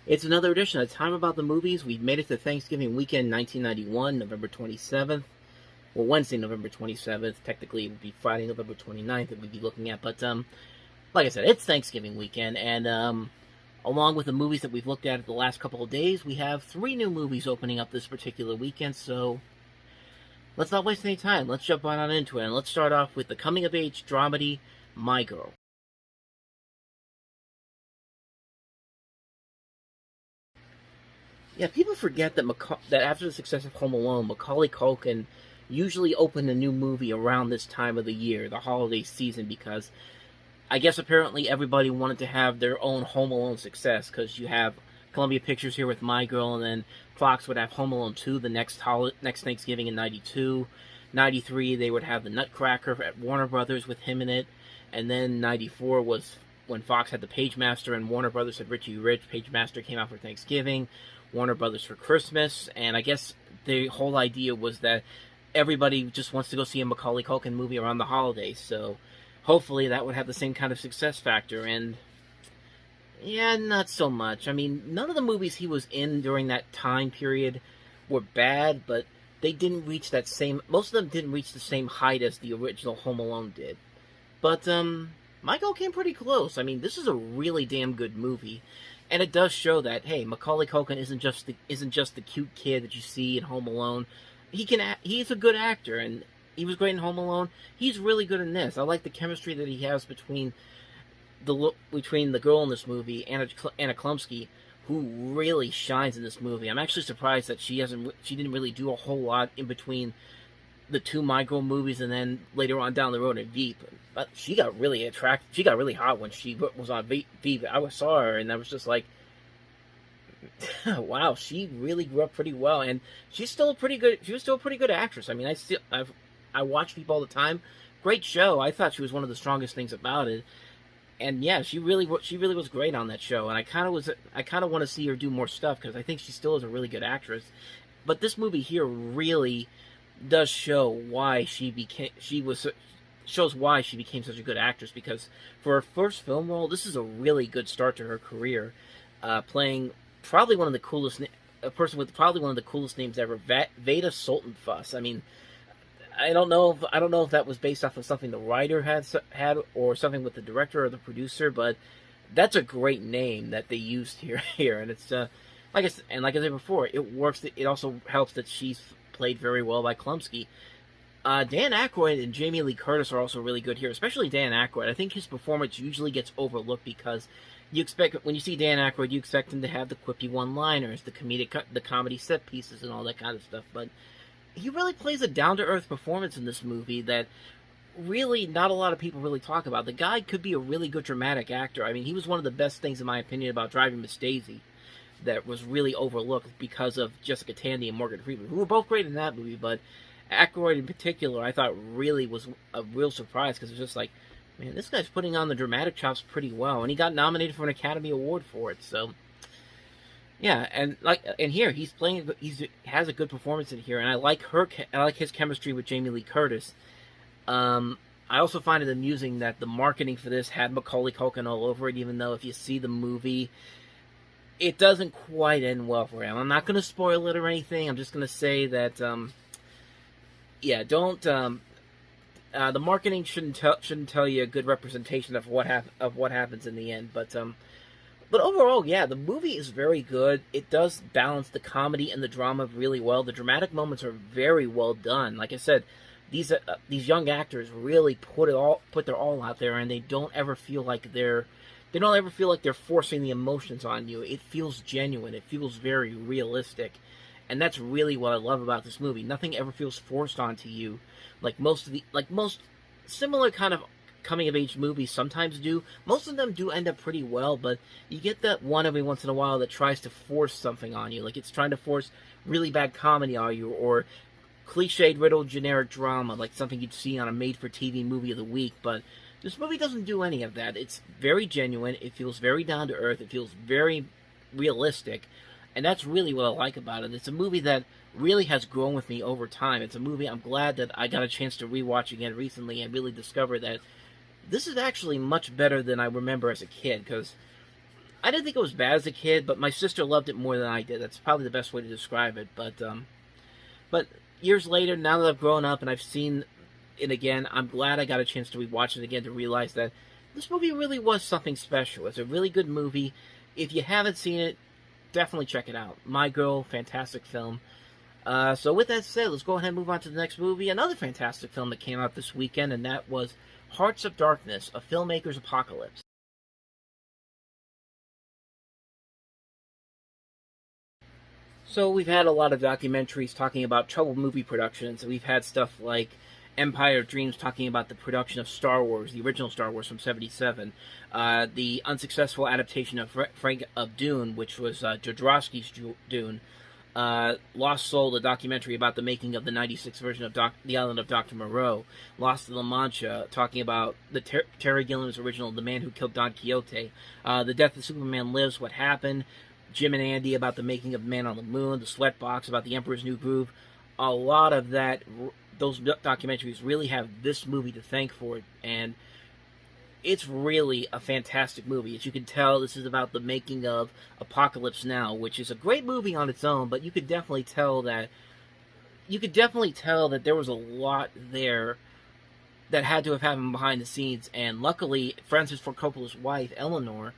It's another edition of Time About the Movies. We've made it to Thanksgiving weekend 1991, November 27th. Well, Wednesday, November 27th. Technically, it would be Friday, November 29th that we'd be looking at. But, like I said, it's Thanksgiving weekend. And, along with the movies that we've looked at the last couple of days, we have 3 new movies opening up this particular weekend. So, let's not waste any time. Let's jump on into it. And let's start off with the coming-of-age dramedy, My Girl. Yeah, people forget that that after the success of Home Alone, Macaulay Culkin usually opened a new movie around this time of the year, the holiday season, because I guess apparently everybody wanted to have their own Home Alone success, because you have Columbia Pictures here with My Girl, and then Fox would have Home Alone 2 the next Thanksgiving in 92. 93, they would have The Nutcracker at Warner Brothers with him in it, and then 94 was when Fox had the Pagemaster and Warner Brothers had Richie Rich. Pagemaster came out for Thanksgiving, Warner Brothers for Christmas, and I guess the whole idea was that everybody just wants to go see a Macaulay Culkin movie around the holidays, so hopefully that would have the same kind of success factor, and yeah, not so much. I mean, none of the movies he was in during that time period were bad, but they didn't reach that same, most of them didn't reach the same height as the original Home Alone did. But, My Girl came pretty close. I mean, this is a really damn good movie. And it does show that, hey, Macaulay Culkin isn't just the cute kid that you see in Home Alone. He's a good actor, and he was great in Home Alone. He's really good in this. I like the chemistry that he has between the girl in this movie, Anna Klumsky, who really shines in this movie. I'm actually surprised that she didn't really do a whole lot in between the 2 My Girl movies, and then later on down the road in Veep. But she got really attractive. She got really hot when she was on Veep. I saw her, and I was just like, wow, she really grew up pretty well, and she's still a pretty good. She was still a pretty good actress. I mean, I watch Veep all the time. Great show. I thought she was one of the strongest things about it. And yeah, she really was great on that show. And I kind of want to see her do more stuff, because I think she still is a really good actress. But this movie here really does show why shows why she became such a good actress, because for her first film role, this is a really good start to her career, playing probably one of the coolest a person with probably one of the coolest names ever, Veda Sultan-Fuss. I mean, I don't know if that was based off of something the writer had or something with the director or the producer, but that's a great name that they used here, and it's like I said before, it works. It also helps that she's played very well by Klumsky. Dan Aykroyd and Jamie Lee Curtis are also really good here, especially Dan Aykroyd. I think his performance usually gets overlooked because when you see Dan Aykroyd, you expect him to have the quippy one-liners, the comedy set pieces, and all that kind of stuff. But he really plays a down-to-earth performance in this movie that really not a lot of people really talk about. The guy could be a really good dramatic actor. I mean, he was one of the best things, in my opinion, about Driving Miss Daisy that was really overlooked because of Jessica Tandy and Morgan Freeman, who were both great in that movie, but Aykroyd in particular, I thought really was a real surprise, because it was just like, man, this guy's putting on the dramatic chops pretty well, and he got nominated for an Academy Award for it. So, yeah, and here he has a good performance in here, and I like his chemistry with Jamie Lee Curtis. I also find it amusing that the marketing for this had Macaulay Culkin all over it, even though if you see the movie, it doesn't quite end well for him. I'm not going to spoil it or anything. I'm just going to say that, yeah, don't. The marketing shouldn't tell you a good representation of what happens in the end. But overall, yeah, the movie is very good. It does balance the comedy and the drama really well. The dramatic moments are very well done. Like I said, these young actors really put their all out there, and they don't ever feel like they're forcing the emotions on you. It feels genuine. It feels very realistic. And that's really what I love about this movie. Nothing ever feels forced onto you, like most similar kind of coming-of-age movies sometimes do. Most of them do end up pretty well, but you get that one every once in a while that tries to force something on you. Like it's trying to force really bad comedy on you, or cliched, riddled, generic drama, like something you'd see on a made-for-TV movie of the week. But this movie doesn't do any of that. It's very genuine. It feels very down-to-earth. It feels very realistic. And that's really what I like about it. It's a movie that really has grown with me over time. It's a movie I'm glad that I got a chance to rewatch again recently and really discover that this is actually much better than I remember as a kid. Because I didn't think it was bad as a kid, but my sister loved it more than I did. That's probably the best way to describe it. But years later, now that I've grown up and I've seen it again, I'm glad I got a chance to rewatch it again to realize that this movie really was something special. It's a really good movie. If you haven't seen it, definitely check it out. My Girl, fantastic film. So with that said, let's go ahead and move on to the next movie. Another fantastic film that came out this weekend, and that was Hearts of Darkness, A Filmmaker's Apocalypse. So we've had a lot of documentaries talking about troubled movie productions. We've had stuff like Empire of Dreams talking about the production of Star Wars, the original Star Wars from '77, the unsuccessful adaptation of Dune, which was Jodorowsky's Dune, Lost Soul, the documentary about the making of the '96 version of The Island of Dr. Moreau, Lost in La Mancha, talking about the Terry Gilliam's original The Man Who Killed Don Quixote, The Death of Superman Lives, What Happened, Jim and Andy about the making of Man on the Moon, The Sweatbox about The Emperor's New Groove. A lot of those documentaries really have this movie to thank for it, and it's really a fantastic movie. As you can tell, this is about the making of Apocalypse Now, which is a great movie on its own, but you could definitely tell that there was a lot there that had to have happened behind the scenes, and luckily Francis Ford Coppola's wife, Eleanor,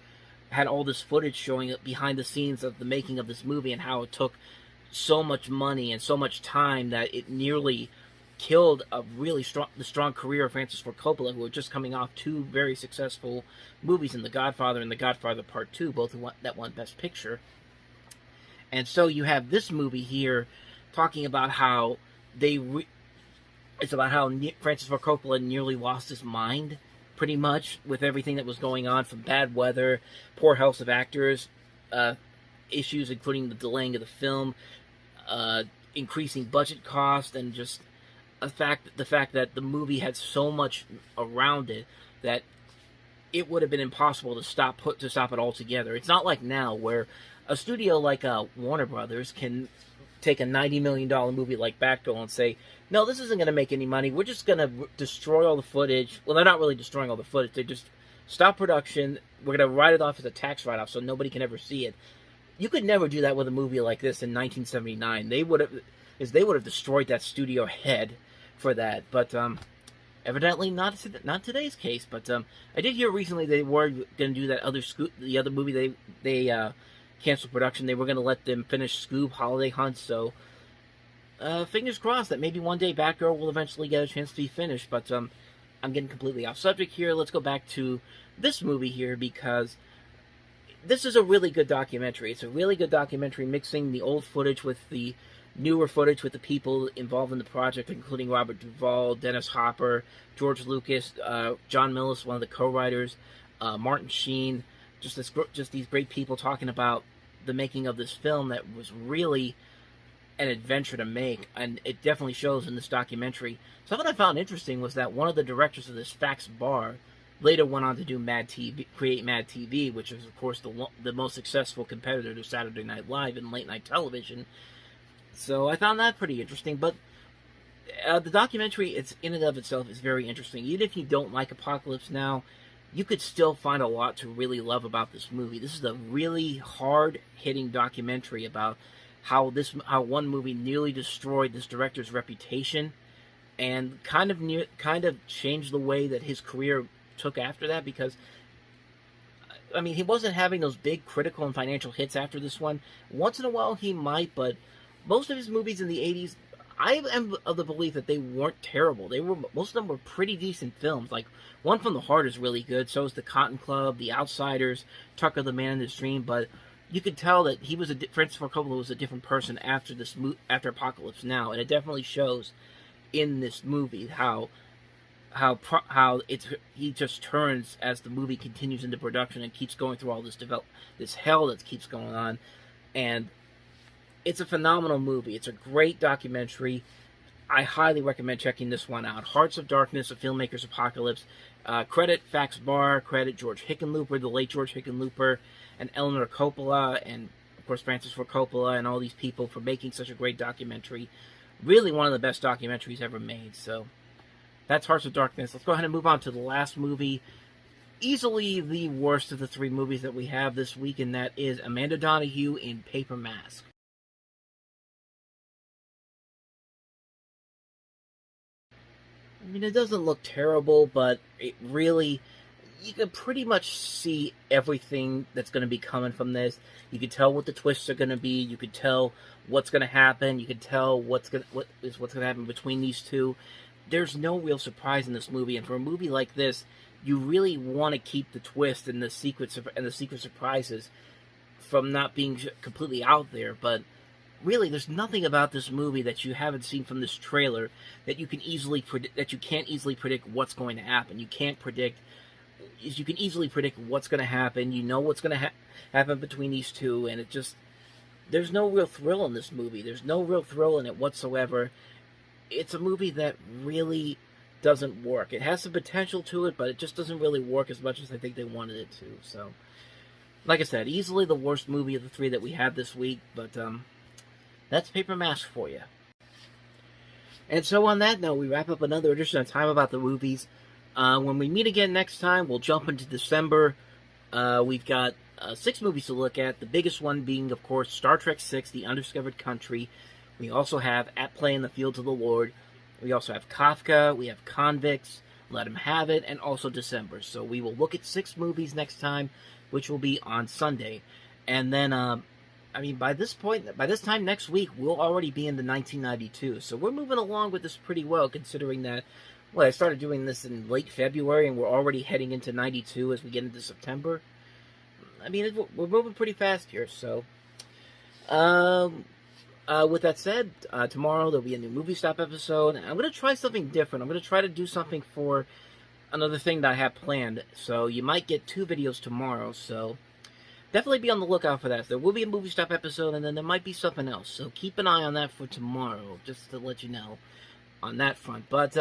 had all this footage showing behind the scenes of the making of this movie and how it took so much money and so much time that it nearly killed the strong career of Francis Ford Coppola, who were just coming off two very successful movies in The Godfather and The Godfather Part 2, both that won Best Picture. And so you have this movie here talking about how it's about how Francis Ford Coppola nearly lost his mind, pretty much, with everything that was going on, from bad weather, poor health of actors, issues including the delaying of the film, increasing budget costs, and just the fact that the movie had so much around it that it would have been impossible to stop it altogether. It's not like now where a studio like Warner Brothers can take a $90 million movie like Batgirl and say, no, this isn't going to make any money. We're just going to destroy all the footage. Well, they're not really destroying all the footage. They just stop production. We're going to write it off as a tax write-off so nobody can ever see it. You could never do that with a movie like this in 1979. They would have destroyed that studio head for that. But evidently not today's case. But I did hear recently they were going to do that the other movie they canceled production. They were going to let them finish Scoob Holiday Hunt. So fingers crossed that maybe one day Batgirl will eventually get a chance to be finished. But I'm getting completely off subject here. Let's go back to this movie here, because this is a really good documentary. It's a really good documentary mixing the old footage with the newer footage with the people involved in the project, including Robert Duvall, Dennis Hopper, George Lucas, John Millis, one of the co-writers, Martin Sheen, just these great people talking about the making of this film that was really an adventure to make, and it definitely shows in this documentary. Something I found interesting was that one of the directors of this Fax Bar later went on to do create Mad TV, which is, of course, the most successful competitor to Saturday Night Live in late-night television. So I found that pretty interesting. But the documentary, in and of itself, is very interesting. Even if you don't like Apocalypse Now, you could still find a lot to really love about this movie. This is a really hard-hitting documentary about how one movie nearly destroyed this director's reputation, and kind of changed the way that his career took after that. Because I mean, he wasn't having those big critical and financial hits after this one. Once in a while he might, but most of his movies in the 80s, I am of the belief that they weren't terrible. Most of them were pretty decent films. Like One from the Heart is really good. So is The Cotton Club, The Outsiders, Tucker the Man in His Dream. But you could tell that Francis Ford Coppola was a different person after Apocalypse Now, and it definitely shows in this movie how he just turns as the movie continues into production and keeps going through all this hell that keeps going on. And it's a phenomenal movie. It's a great documentary. I highly recommend checking this one out. Hearts of Darkness, A Filmmaker's Apocalypse. Credit Fax Bar, credit George Hickenlooper, the late George Hickenlooper, and Eleanor Coppola, and of course Francis Ford Coppola, and all these people for making such a great documentary. Really one of the best documentaries ever made. So that's Hearts of Darkness. Let's go ahead and move on to the last movie. easily the worst of the three movies that we have this week, and that is Amanda Donoghue in Paper Mask. I mean, it doesn't look terrible, but it really, you can pretty much see everything that's going to be coming from this. You can tell what the twists are going to be. You can tell what's going to happen. You can tell what's going to happen between these two. There's no real surprise in this movie, and for a movie like this, you really want to keep the twist and the secret surprises from not being completely out there. But really, there's nothing about this movie that you haven't seen from this trailer that you can't easily predict what's going to happen. You can easily predict what's going to happen. You know what's going to happen between these two, and there's no real thrill in this movie. There's no real thrill in it whatsoever. It's a movie that really doesn't work. It has some potential to it, but it just doesn't really work as much as I think they wanted it to. So, like I said, easily the worst movie of the three that we had this week, but that's Paper Mask for you. And so on that note, we wrap up another edition of Time About the Movies. When we meet again next time, we'll jump into December. We've got 6 movies to look at, the biggest one being, of course, Star Trek VI, The Undiscovered Country. We also have At Play in the Fields of the Lord. We also have Kafka, we have Convicts, Let 'Em Have It, and also December. So we will look at 6 movies next time, which will be on Sunday. And then, by this time next week, we'll already be into 1992. So we're moving along with this pretty well, considering that, well, I started doing this in late February, and we're already heading into 92 as we get into September. I mean, we're moving pretty fast here, so... with that said, tomorrow there'll be a new Movie Stop episode. I'm going to try something different. I'm going to try to do something for another thing that I have planned. So you might get 2 videos tomorrow. So definitely be on the lookout for that. There will be a Movie Stop episode, and then there might be something else. So keep an eye on that for tomorrow, just to let you know on that front. But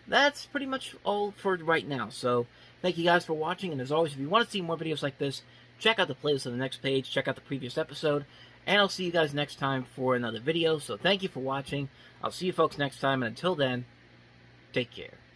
that's pretty much all for right now. So thank you guys for watching. And as always, if you want to see more videos like this, check out the playlist on the next page. Check out the previous episode. And I'll see you guys next time for another video. So thank you for watching. I'll see you folks next time. And until then, take care.